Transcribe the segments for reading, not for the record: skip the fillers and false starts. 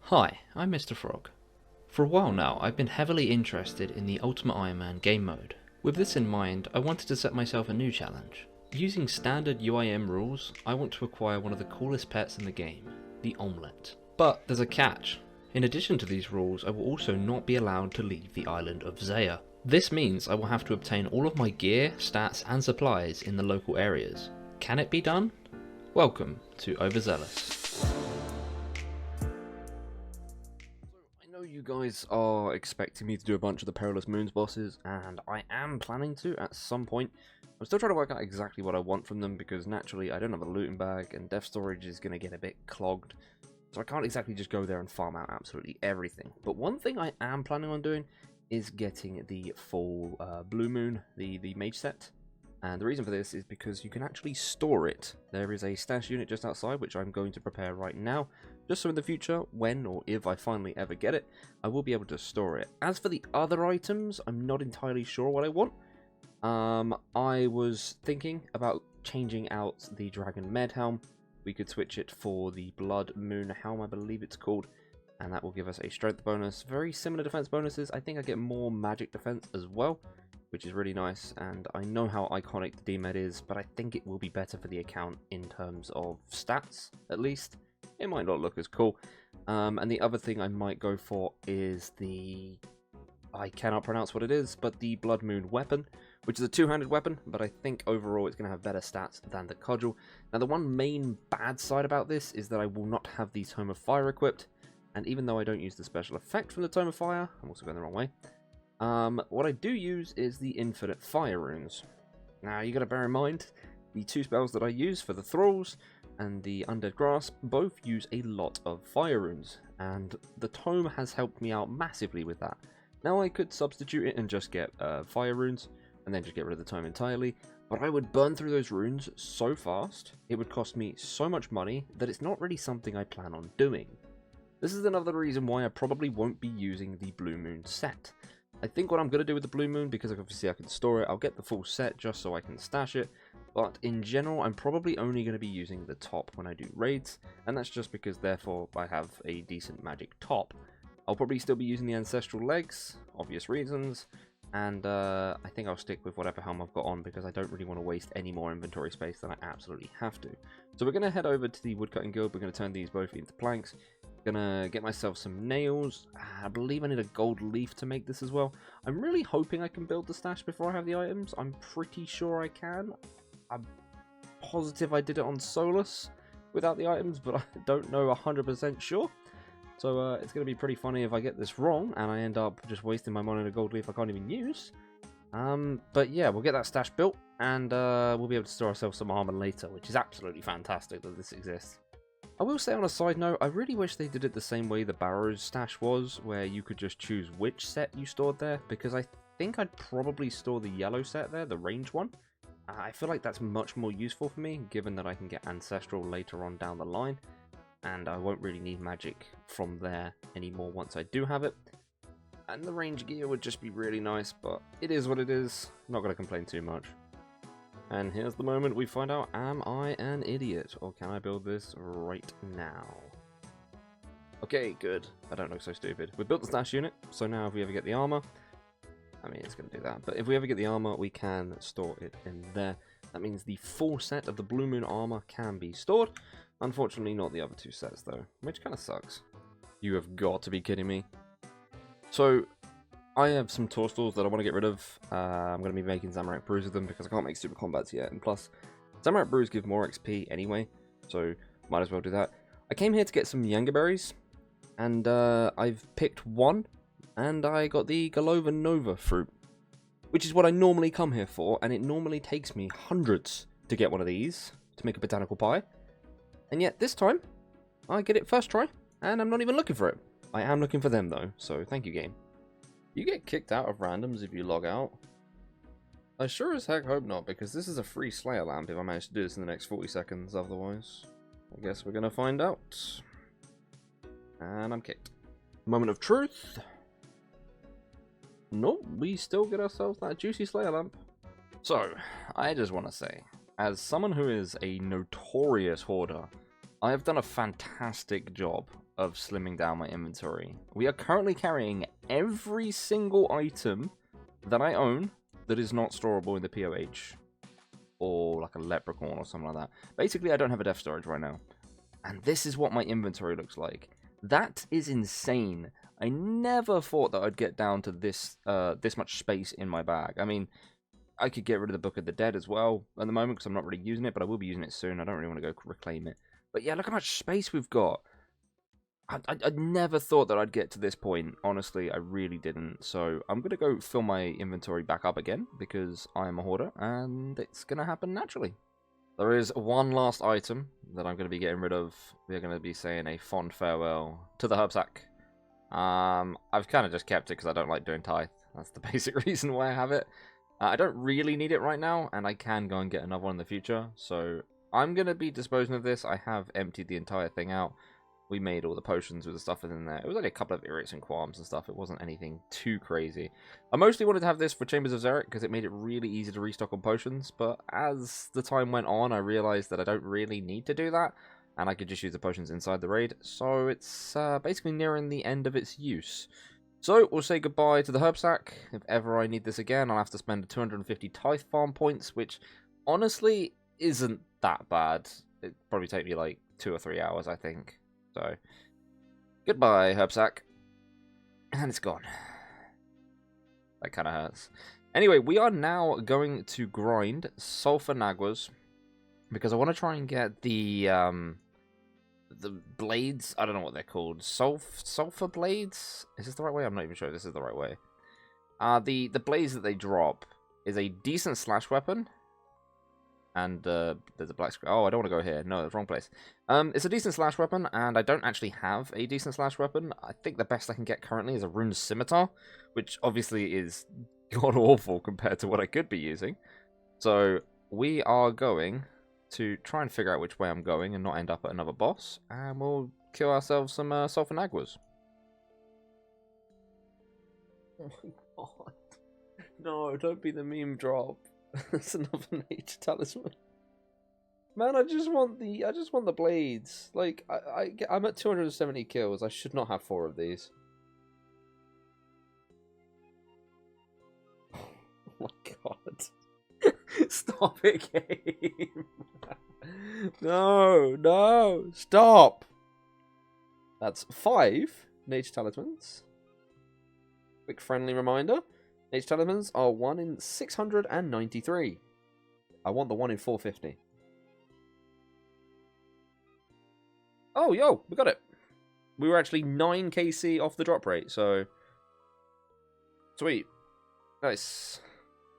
Hi, I'm Mr. Frog. For a while now, I've been heavily interested in the Ultimate Iron Man game mode. With this in mind, I wanted to set myself a new challenge. Using standard UIM rules, I want to acquire one of the coolest pets in the game, the Amulet. But there's a catch. In addition to these rules, I will also not be allowed to leave the island of Zeah. This means I will have to obtain all of my gear, stats and supplies in the local areas. Can it be done? Welcome to Overzeahlous. I know you guys are expecting me to do a bunch of the Perilous Moons bosses, and I am planning to at some point. I'm still trying to work out exactly what I want from them, because naturally I don't have a looting bag, and dev storage is going to get a bit clogged. So I can't exactly just go there and farm out absolutely everything. But one thing I am planning on doing is getting the full Blue Moon, the mage set. And the reason for this is because you can actually store it. There is a stash unit just outside, which I'm going to prepare right now, just so in the future, when or if I finally ever get it, I will be able to store it. As for the other items, I'm not entirely sure what I want. I was thinking about changing out the Dragon Med Helm. We could switch it for the Blood Moon Helm, I believe it's called, and that will give us a strength bonus. Very similar defense bonuses. I think I get more magic defense as well, which is really nice, and I know how iconic the D-Med is, but I think it will be better for the account in terms of stats, at least. It might not look as cool. And the other thing I might go for is the... I cannot pronounce what it is, but the Blood Moon weapon, which is a two-handed weapon, but I think overall it's going to have better stats than the Cudgel. Now, the one main bad side about this is that I will not have the Tome of Fire equipped, and even though I don't use the special effect from the Tome of Fire, I'm also going the wrong way, what I do use is the Infinite Fire runes. Now, you got to bear in mind, the two spells that I use for the Thralls and the Undead Grasp both use a lot of fire runes, and the Tome has helped me out massively with that. Now, I could substitute it and just get fire runes, and then just get rid of the Tome entirely, but I would burn through those runes so fast, it would cost me so much money, that it's not really something I plan on doing. This is another reason why I probably won't be using the Blue Moon set. I think what I'm going to do with the Blue Moon, because obviously I can store it, I'll get the full set just so I can stash it, but in general I'm probably only going to be using the top when I do raids, and that's just because therefore I have a decent magic top. I'll probably still be using the Ancestral Legs, obvious reasons, and I think I'll stick with whatever helm I've got on, because I don't really want to waste any more inventory space than I absolutely have to. So we're going to head over to the Woodcutting Guild. We're going to turn these both into planks. Gonna get myself some nails. I believe I need a gold leaf to make this as well. I'm really hoping I can build the stash before I have the items. I'm pretty sure I can. I'm positive I did it on Solus without the items, but I don't know 100% sure. So it's going to be pretty funny if I get this wrong and I end up just wasting my money on a gold leaf I can't even use. But yeah, we'll get that stash built, and we'll be able to store ourselves some armor later, which is absolutely fantastic that this exists. I will say on a side note, I really wish they did it the same way the Barrows stash was, where you could just choose which set you stored there, because I think I'd probably store the yellow set there, the range one. I feel like that's much more useful for me, given that I can get Ancestral later on down the line, and I won't really need magic from there anymore once I do have it. And the range gear would just be really nice, but it is what it is, not going to complain too much. And here's the moment we find out, am I an idiot, or can I build this right now? Okay, good. I don't look so stupid. We built the stash unit, so now if we ever get the armor, I mean, it's going to do that, but if we ever get the armor, we can store it in there. That means the full set of the Blue Moon armor can be stored. Unfortunately, not the other two sets, though, which kind of sucks. You have got to be kidding me. So, I have some Torstalls that I want to get rid of. I'm going to be making Zamorak Brews with them because I can't make Super Combats yet. And plus, Zamorak Brews give more XP anyway, so might as well do that. I came here to get some Yanga Berries, and I've picked one, and I got the Galova Nova fruit, which is what I normally come here for, and it normally takes me hundreds to get one of these to make a botanical pie. And yet, this time, I get it first try, and I'm not even looking for it. I am looking for them, though, so thank you, game. You get kicked out of randoms if you log out. I sure as heck hope not, because this is a free Slayer lamp if I manage to do this in the next 40 seconds, otherwise I guess we're gonna find out. And I'm kicked. Moment of truth. Nope, we still get ourselves that juicy Slayer lamp. So, I just want to say, as someone who is a notorious hoarder, I have done a fantastic job of slimming down my inventory. We are currently carrying every single item that I own that is not storable in the POH. Or like a leprechaun or something like that. Basically, I don't have a depth storage right now. And this is what my inventory looks like. That is insane. I never thought that I'd get down to this this much space in my bag. I mean, I could get rid of the Book of the Dead as well at the moment because I'm not really using it, but I will be using it soon. I don't really want to go reclaim it. But yeah, look how much space we've got. I never thought that I'd get to this point. Honestly, I really didn't. So I'm going to go fill my inventory back up again because I am a hoarder and it's going to happen naturally. There is one last item that I'm going to be getting rid of. We're going to be saying a fond farewell to the herb sack. I've kind of just kept it because I don't like doing tithe. That's the basic reason why I have it. I don't really need it right now, and I can go and get another one in the future. So I'm going to be disposing of this. I have emptied the entire thing out. We made all the potions with the stuff in there. It was only a couple of irrits and qualms and stuff. It wasn't anything too crazy. I mostly wanted to have this for Chambers of Xeric because it made it really easy to restock on potions. But as the time went on, I realized that I don't really need to do that. And I could just use the potions inside the raid. So it's basically nearing the end of its use. So we'll say goodbye to the herb sack. If ever I need this again, I'll have to spend 250 tithe farm points, which honestly isn't that bad. It'd probably take me like 2 or 3 hours, I think. So, goodbye, herb sack. And it's gone. That kind of hurts. Anyway, we are now going to grind sulfur naguas because I want to try and get the blades. I don't know what they're called. Sulfur blades? Is this the right way? I'm not even sure if this is the right way. The blades that they drop is a decent slash weapon. And there's a black screen. Oh, I don't want to go here. No, that's wrong place. It's a decent slash weapon, and I don't actually have a decent slash weapon. I think the best I can get currently is a rune scimitar, which obviously is god-awful compared to what I could be using. So we are going to try and figure out which way I'm going and not end up at another boss, and we'll kill ourselves some sulfur naguas. Oh my god. No, don't be the meme drop. That's another nature talisman. Man, I just want the blades. Like I'm at 270 kills. I should not have 4 of these. Oh my god. Stop it, game. No, stop. That's 5 nature talismans. Quick friendly reminder. Nature talismans are 1 in 693. I want the 1 in 450. Oh, yo, we got it. We were actually 9 KC off the drop rate, so... Sweet. Nice.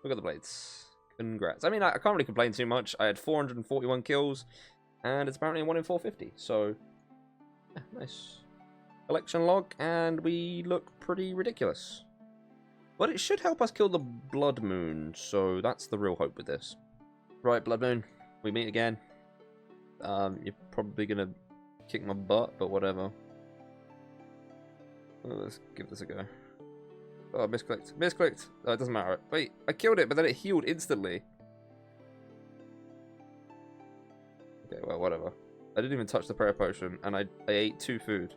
We got the blades. Congrats. I mean, I can't really complain too much. I had 441 kills, and it's apparently a 1 in 450, so... Yeah, nice. Collection log, and we look pretty ridiculous. But it should help us kill the Blood Moon, so that's the real hope with this. Right, Blood Moon, we meet again. You're probably going to kick my butt, but whatever. Oh, let's give this a go. Oh, misclicked. Misclicked! Oh, it doesn't matter. Wait, I killed it, but then it healed instantly. Okay, well, whatever. I didn't even touch the prayer potion, and I ate 2 food.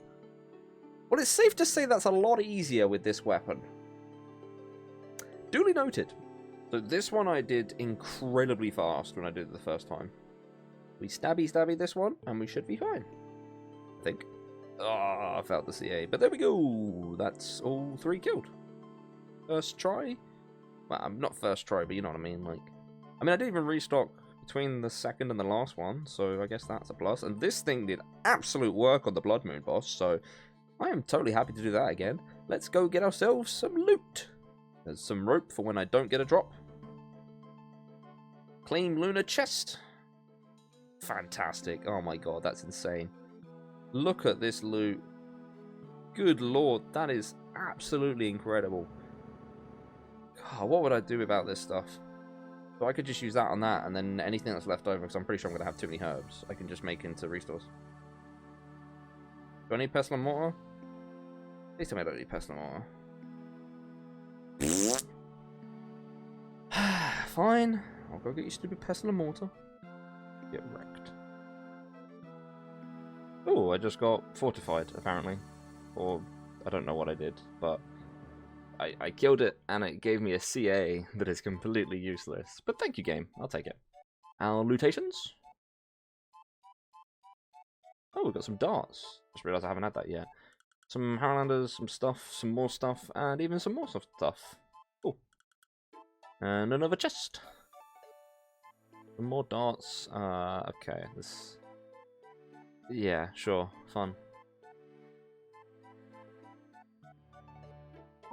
Well, it's safe to say that's a lot easier with this weapon. Duly noted. So this one I did incredibly fast when I did it the first time. We stabby this one, and we should be fine. I think. Ah, I failed the CA. But there we go. That's all 3 killed. First try? Well, not first try, but you know what I mean. Like, I didn't even restock between the second and the last one, so I guess that's a plus. And this thing did absolute work on the Blood Moon boss, so I am totally happy to do that again. Let's go get ourselves some loot. There's some rope for when I don't get a drop. Claim Lunar Chest. Fantastic. Oh my god, that's insane. Look at this loot. Good lord, that is absolutely incredible. God, what would I do without this stuff? So I could just use that on that, and then anything that's left over, because I'm pretty sure I'm going to have too many herbs, I can just make into restores. Do I need Pestle and Mortar? Please tell me I don't need Pestle and Mortar. Fine. I'll go get you stupid pestle and mortar. Get wrecked. Oh, I just got fortified, apparently. Or, I don't know what I did, but I killed it, and it gave me a CA that is completely useless. But thank you, game. I'll take it. Our lutations? Oh, we've got some darts. Just realised I haven't had that yet. Some Harlanders, some stuff, some more stuff, and even some more stuff. Oh. And another chest. Some more darts. Okay, this... Yeah, sure. Fun.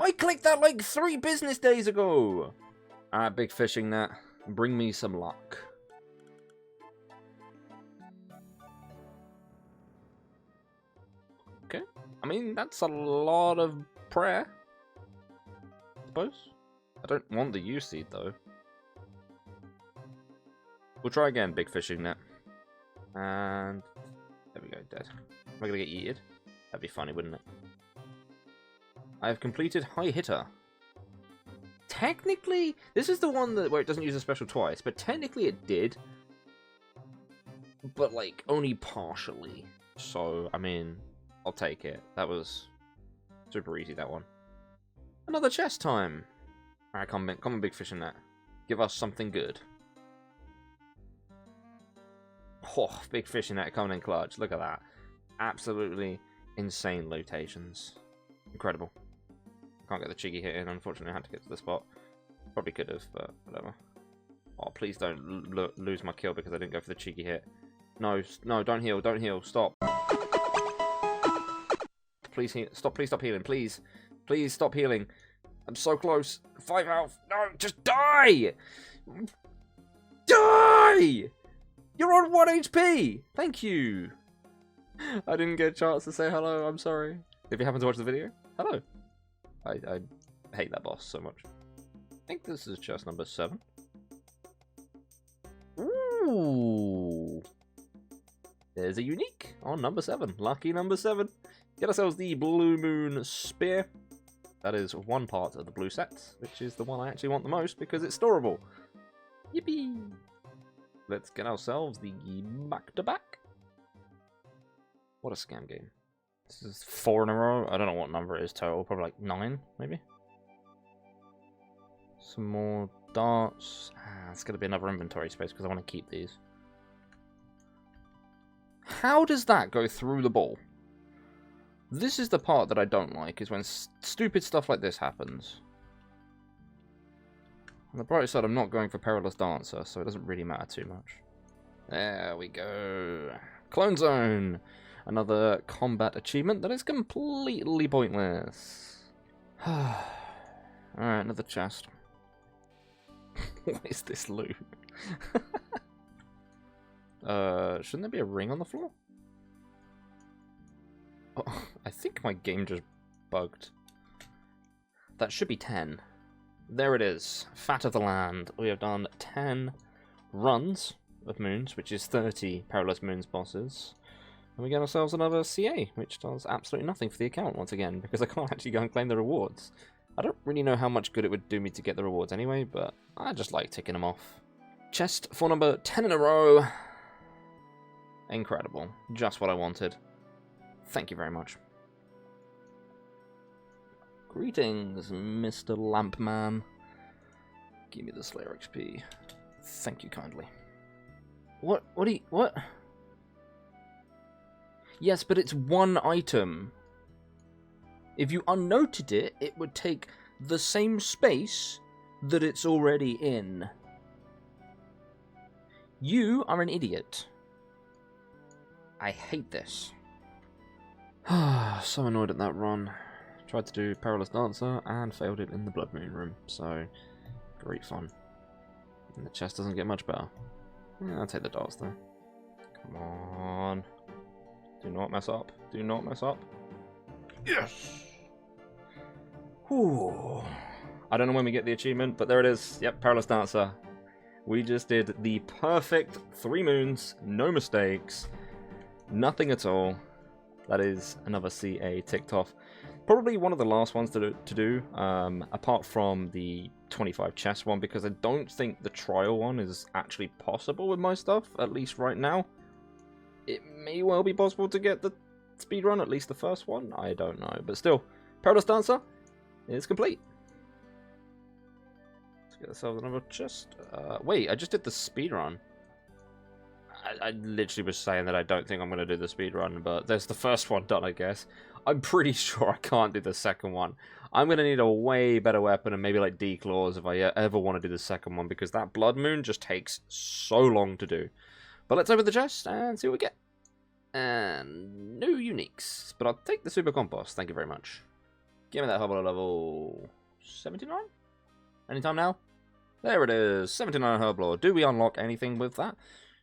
I clicked that like 3 business days ago! Alright, big fishing net. Bring me some luck. Okay. I mean, that's a lot of prayer. I suppose. I don't want the U seed, though. We'll try again, big fishing net. And... there we go, dead. Am I gonna get yeeted? That'd be funny, wouldn't it? I have completed High Hitter. Technically, this is the one that where it doesn't use a special twice, but technically it did. But, like, only partially. So, I mean, I'll take it. That was super easy, that one. Another chest time. Alright, come on, big fish in that. Give us something good. Oh, big fish in that coming in clutch. Look at that. Absolutely insane lotations. Incredible. Can't get the cheeky hit in, unfortunately I had to get to the spot. Probably could have, but whatever. Oh, please don't lose my kill because I didn't go for the cheeky hit. No, no, don't heal, stop. Please stop, please stop healing, please. Please stop healing. I'm so close. 5 health. No, just die! Die! You're on 1 HP! Thank you! I didn't get a chance to say hello, I'm sorry. If you happen to watch the video, hello. I hate that boss so much. I think this is chest number 7. Ooh! There's a unique on number 7. Lucky number 7. Get ourselves the Blue Moon Spear. That is one part of the blue set, which is the one I actually want the most because it's storable. Yippee! Let's get ourselves the back-to-back. What a scam game. This is 4 in a row. I don't know what number it is total. Probably like 9, maybe. Some more darts. It's going to be another inventory space because I want to keep these. How does that go through the ball? This is the part that I don't like, is when stupid stuff like this happens. On the bright side, I'm not going for Perilous Dancer, so it doesn't really matter too much. There we go. Clone Zone! Another combat achievement that is completely pointless. Alright, another chest. What is this loot? Shouldn't there be a ring on the floor? Oh, I think my game just bugged. That should be 10. There it is. Fat of the land. We have done 10 runs of moons, which is 30 Perilous Moons bosses. And we get ourselves another CA, which does absolutely nothing for the account once again, because I can't actually go and claim the rewards. I don't really know how much good it would do me to get the rewards anyway, but I just like ticking them off. Chest for number 10 in a row. Incredible. Just what I wanted. Thank you very much. Greetings, Mr. Lampman. Give me the Slayer XP. Thank you kindly. What? What? Yes, but it's one item. If you unnoted it, it would take the same space that it's already in. You are an idiot. I hate this. So annoyed at that run. Tried to do Perilous Dancer and failed it in the Blood Moon room, so great fun. And the chest doesn't get much better. Yeah, I'll take the darts though. Come on. Do not mess up. Do not mess up. Yes! Whew. I don't know when we get the achievement, but there it is. Yep, Perilous Dancer. We just did the perfect 3 moons, no mistakes, nothing at all. That is another CA ticked off. Probably one of the last ones to do, apart from the 25 chest one, because I don't think the trial one is actually possible with my stuff, at least right now. it may well be possible to get the speedrun, at least the first one. I don't know. But still, Perilous Dancer is complete. Let's get ourselves another chest. Wait, I just did the speedrun. I literally was saying that I don't think I'm going to do the speedrun, but there's the first one done, I guess. I'm pretty sure I can't do the second one. I'm going to need a way better weapon and maybe like D-claws if I ever want to do the second one, because that Blood Moon just takes so long to do. But let's open the chest and see what we get. And no uniques, but I'll take the Super Compost, thank you very much. Give me that Herbal level 79? Anytime now? There it is, 79 Herbal. Do we unlock anything with that?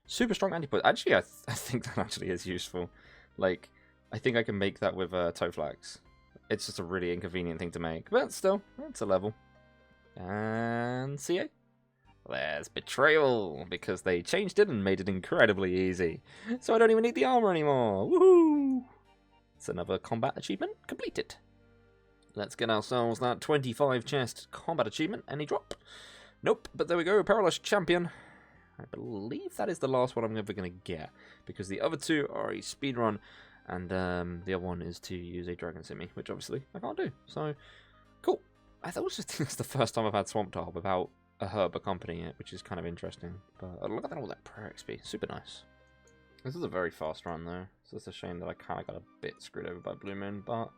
Super strong antipoison. Actually, I think that actually is useful. Like, I think I can make that with toe flags. It's just a really inconvenient thing to make, but still, it's a level. And CA. There's Betrayal, because they changed it and made it incredibly easy. So I don't even need the armor anymore. Woohoo! It's another combat achievement completed. Let's get ourselves that 25 chest combat achievement. Any drop? Nope, but there we go. Perilous Champion. I believe that is the last one I'm ever going to get, because the other two are a speedrun, and the other one is to use a Dragon Simi, which obviously I can't do. So, cool. I also think it's the first time I've had Swamp Tile without a herb accompanying it, which is kind of interesting. But look at all that prayer XP. Super nice. This is a very fast run, though. So it's a shame that I kind of got a bit screwed over by Blue Moon, but...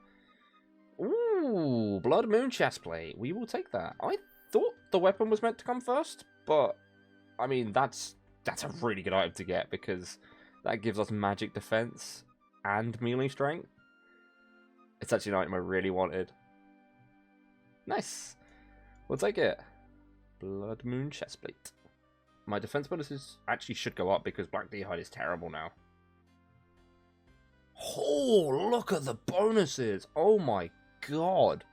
Ooh, Blood Moon chestplate. We will take that. I thought the weapon was meant to come first, but... I mean, that's a really good item to get, because that gives us magic defense and melee strength. It's actually an item I really wanted. Nice. We'll take it. Blood Moon chestplate. My defense bonuses actually should go up, because Black Dragonhide is terrible now. Oh, look at the bonuses. Oh my god.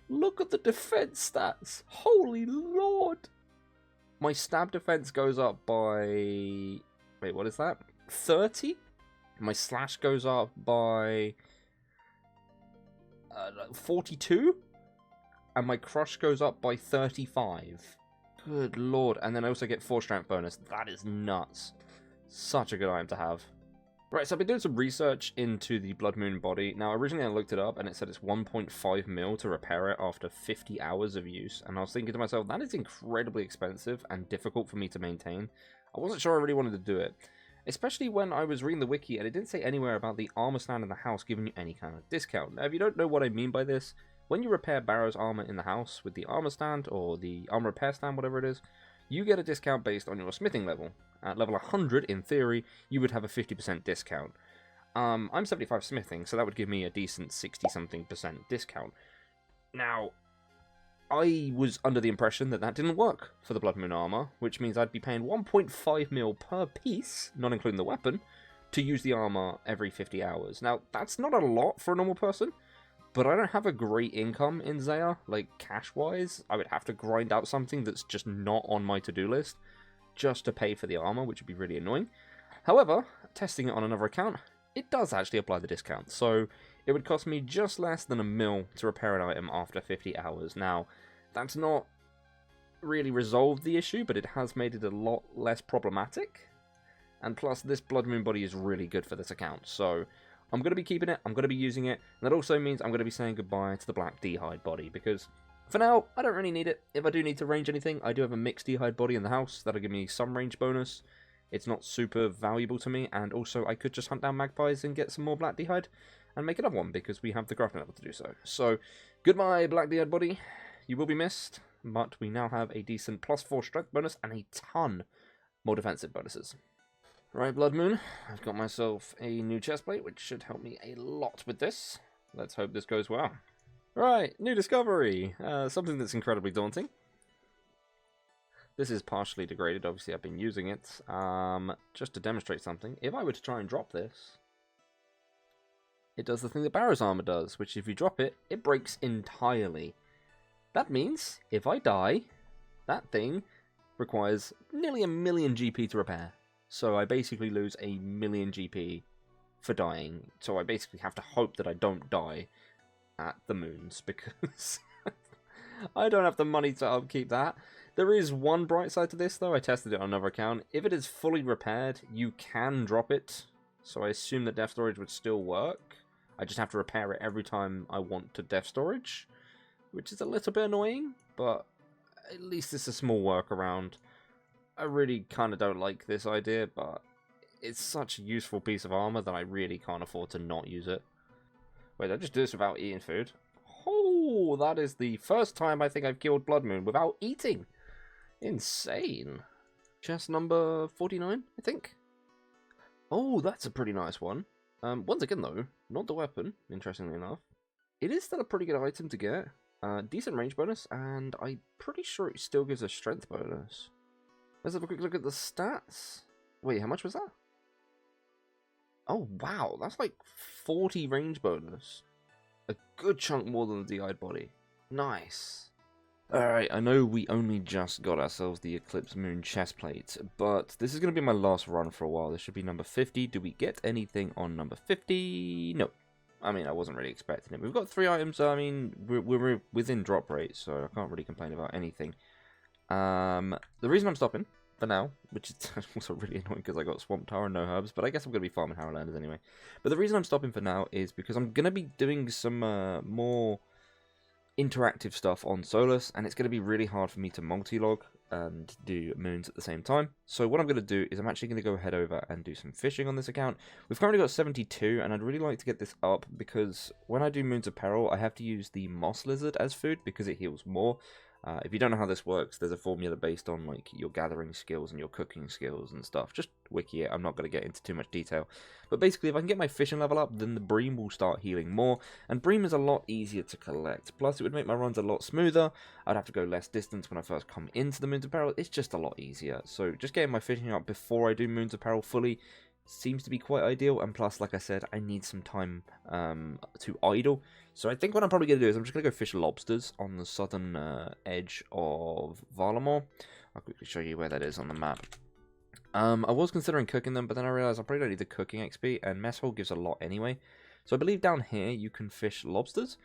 Look at the defense stats. Holy lord. My stab defense goes up by... Wait, what is that? 30? My slash goes up by... 42? And my crush goes up by 35. Good lord. And then I also get 4 strength bonus. That is nuts. Such a good item to have. Right, so I've been doing some research into the Blood Moon body. Now, originally I looked it up, and it said it's 1.5 mil to repair it after 50 hours of use. And I was thinking to myself, that is incredibly expensive and difficult for me to maintain. I wasn't sure I really wanted to do it. Especially when I was reading the wiki, and it didn't say anywhere about the armor stand in the house giving you any kind of discount. Now, if you don't know what I mean by this, when you repair Barrow's armor in the house with the armor stand, or the armor repair stand, whatever it is, you get a discount based on your smithing level. At level 100, in theory, you would have a 50% discount. I'm 75 smithing, so that would give me a decent 60-something% discount. Now, I was under the impression that that didn't work for the Blood Moon armor, which means I'd be paying 1.5 mil per piece, not including the weapon, to use the armor every 50 hours. Now, that's not a lot for a normal person, but I don't have a great income in Zeah, like cash-wise. I would have to grind out something that's just not on my to-do list just to pay for the armor, which would be really annoying. However, testing it on another account, it does actually apply the discount. So it would cost me just less than a mil to repair an item after 50 hours. Now, that's not really resolved the issue, but it has made it a lot less problematic. And plus, this Blood Moon body is really good for this account, so I'm going to be keeping it, I'm going to be using it, and that also means I'm going to be saying goodbye to the Black Dragonhide body, because for now, I don't really need it. If I do need to range anything, I do have a mixed Dragonhide body in the house, that'll give me some range bonus. It's not super valuable to me, and also I could just hunt down magpies and get some more Black Dragonhide, and make another one, because we have the crafting level to do so. So, goodbye Black Dragonhide body, you will be missed, but we now have a decent +4 strength bonus, and a ton more defensive bonuses. Right, Blood Moon, I've got myself a new chestplate, which should help me a lot with this. Let's hope this goes well. Right, new discovery. Something that's incredibly daunting. This is partially degraded, obviously I've been using it. Just to demonstrate something, if I were to try and drop this, it does the thing that Barrow's armor does, which if you drop it, it breaks entirely. That means, if I die, that thing requires nearly 1,000,000 GP to repair. So I basically lose 1,000,000 GP for dying. So I basically have to hope that I don't die at the moons, because I don't have the money to upkeep that. There is one bright side to this, though. I tested it on another account. If it is fully repaired, you can drop it. So I assume that depth storage would still work. I just have to repair it every time I want to depth storage, which is a little bit annoying, but at least it's a small workaround. I really kind of don't like this idea, but it's such a useful piece of armor that I really can't afford to not use it. Wait, I just do this without eating food? Oh, that is the first time I think I've killed Blood Moon without eating. Insane. Chest number 49, I think. Oh, that's a pretty nice one. Once again, though, not the weapon, interestingly enough. It is still a pretty good item to get. Decent range bonus, and I'm pretty sure it still gives a strength bonus. Let's have a quick look at the stats. Wait, how much was that? Oh, wow, that's like 40 range bonus. A good chunk more than the DI'd body. Nice. Alright, I know we only just got ourselves the Eclipse Moon chestplate, but this is going to be my last run for a while. This should be number 50. Do we get anything on number 50? No. I mean, I wasn't really expecting it. We've got 3 items, I mean, we're within drop rate, so I can't really complain about anything. The reason I'm stopping, for now, which is also really annoying because I got Swamp Tar and no herbs, but I guess I'm going to be farming Harrowlanders anyway. But the reason I'm stopping for now is because I'm going to be doing some more interactive stuff on Solus, and it's going to be really hard for me to multi-log and do moons at the same time. So what I'm going to do is I'm actually going to go head over and do some fishing on this account. We've currently got 72, and I'd really like to get this up because when I do Moons of Peril, I have to use the Moss Lizard as food because it heals more. If you don't know how this works, there's a formula based on like your gathering skills and your cooking skills and stuff. Just wiki it, I'm not going to get into too much detail. But basically, if I can get my fishing level up, then the bream will start healing more. And bream is a lot easier to collect. Plus, it would make my runs a lot smoother. I'd have to go less distance when I first come into the Moons of Peril. It's just a lot easier. So just getting my fishing up before I do Moons of Peril fully seems to be quite ideal, and plus, like I said, I need some time to idle. So I think what I'm probably going to do is I'm just going to go fish lobsters on the southern edge of Varlamore. I'll quickly show you where that is on the map. I was considering cooking them, but then I realised I probably don't need the cooking XP, and Mess Hall gives a lot anyway. So I believe down here you can fish lobsters,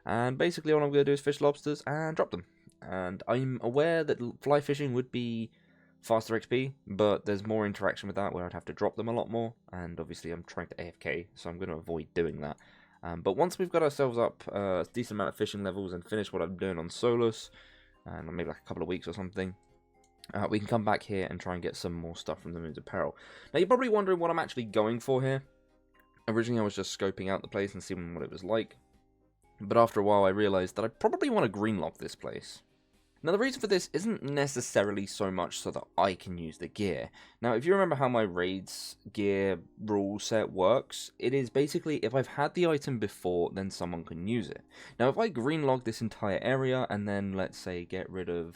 and basically all I'm going to do is fish lobsters and drop them. And I'm aware that fly fishing would be faster XP, but there's more interaction with that where I'd have to drop them a lot more, and obviously I'm trying to AFK, so I'm going to avoid doing that. But once we've got ourselves up a decent amount of fishing levels and finished what I'm doing on Solus, and maybe like a couple of weeks or something, we can come back here and try and get some more stuff from the Moons of Peril. Now you're probably wondering what I'm actually going for here. Originally I was just scoping out the place and seeing what it was like, but after a while I realised that I probably want to greenlock this place. Now the reason for this isn't necessarily so much so that I can use the gear. Now if you remember how my raids gear rule set works, it is basically if I've had the item before, then someone can use it. Now if I greenlog this entire area and then let's say get rid of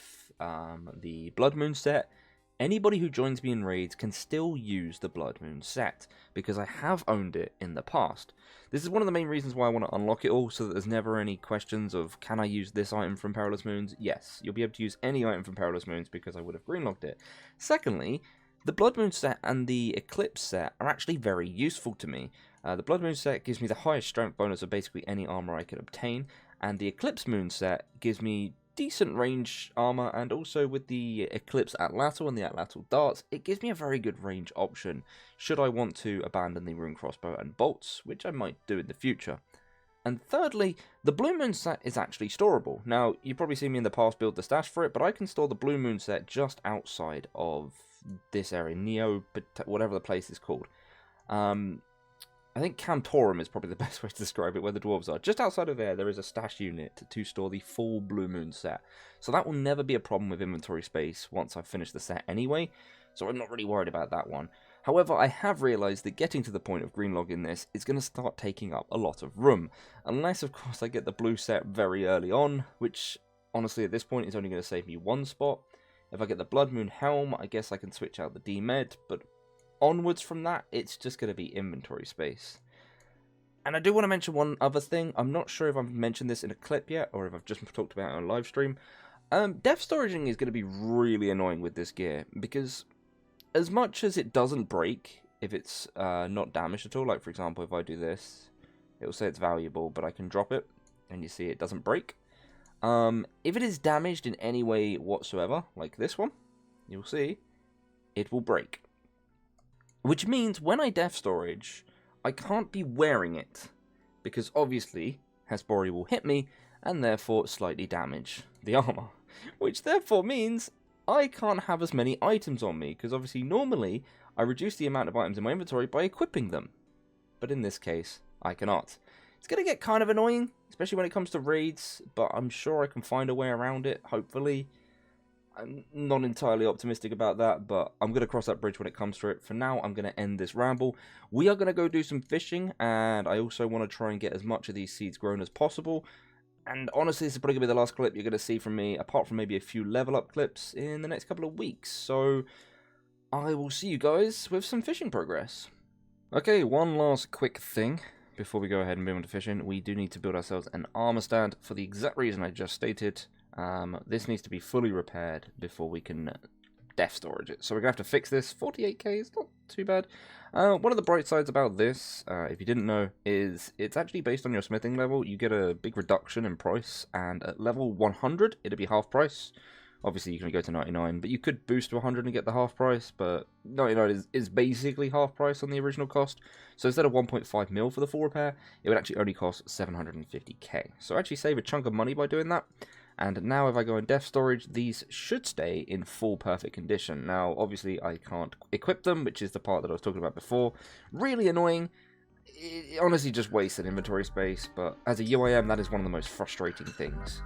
the Blood Moon set, anybody who joins me in raids can still use the Blood Moon set, because I have owned it in the past. This is one of the main reasons why I want to unlock it all, so that there's never any questions of, can I use this item from Perilous Moons? Yes, you'll be able to use any item from Perilous Moons, because I would have greenlocked it. Secondly, the Blood Moon set and the Eclipse set are actually very useful to me. The Blood Moon set gives me the highest strength bonus of basically any armor I could obtain, and the Eclipse Moon set gives me decent range armor, and also with the Eclipse Atlatl and the Atlatl darts, it gives me a very good range option should I want to abandon the Rune Crossbow and bolts, which I might do in the future. And thirdly, the Blue Moon set is actually storable. Now, you've probably seen me in the past build the stash for it, but I can store the Blue Moon set just outside of this area, Neo, whatever the place is called. I think Cantorum is probably the best way to describe it, where the dwarves are. Just outside of there is a stash unit to store the full Blue Moon set. So that will never be a problem with inventory space once I've finished the set anyway, so I'm not really worried about that one. However, I have realised that getting to the point of greenlogging this is going to start taking up a lot of room. Unless, of course, I get the blue set very early on, which, honestly, at this point is only going to save me one spot. If I get the Blood Moon Helm, I guess I can switch out the D-Med, but onwards from that, it's just going to be inventory space. And I do want to mention one other thing. I'm not sure if I've mentioned this in a clip yet, or if I've just talked about it on a live stream. Depth storaging is going to be really annoying with this gear, because as much as it doesn't break if it's not damaged at all, like for example if I do this, it will say it's valuable, but I can drop it, and you see it doesn't break. If it is damaged in any way whatsoever, like this one, you'll see, it will break. Which means when I def storage, I can't be wearing it, because obviously Hespori will hit me, and therefore slightly damage the armor. Which therefore means I can't have as many items on me, because obviously normally I reduce the amount of items in my inventory by equipping them. But in this case, I cannot. It's going to get kind of annoying, especially when it comes to raids, but I'm sure I can find a way around it, hopefully. I'm not entirely optimistic about that, but I'm going to cross that bridge when it comes to it. For now, I'm going to end this ramble. We are going to go do some fishing, and I also want to try and get as much of these seeds grown as possible. And honestly, this is probably going to be the last clip you're going to see from me, apart from maybe a few level up clips in the next couple of weeks. So I will see you guys with some fishing progress. Okay, one last quick thing before we go ahead and move on to fishing. We do need to build ourselves an armor stand for the exact reason I just stated. This needs to be fully repaired before we can def storage it. So we're going to have to fix this. 48k is not too bad. One of the bright sides about this, if you didn't know, is it's actually based on your smithing level. You get a big reduction in price, and at level 100, it'll be half price. Obviously, you can go to 99, but you could boost to 100 and get the half price, but 99 is basically half price on the original cost. So instead of 1.5 mil for the full repair, it would actually only cost 750k. So actually save a chunk of money by doing that. And now if I go in def storage, these should stay in full perfect condition. Now, obviously, I can't equip them, which is the part that I was talking about before. Really annoying. It honestly just wasted inventory space, but as a UIM, that is one of the most frustrating things.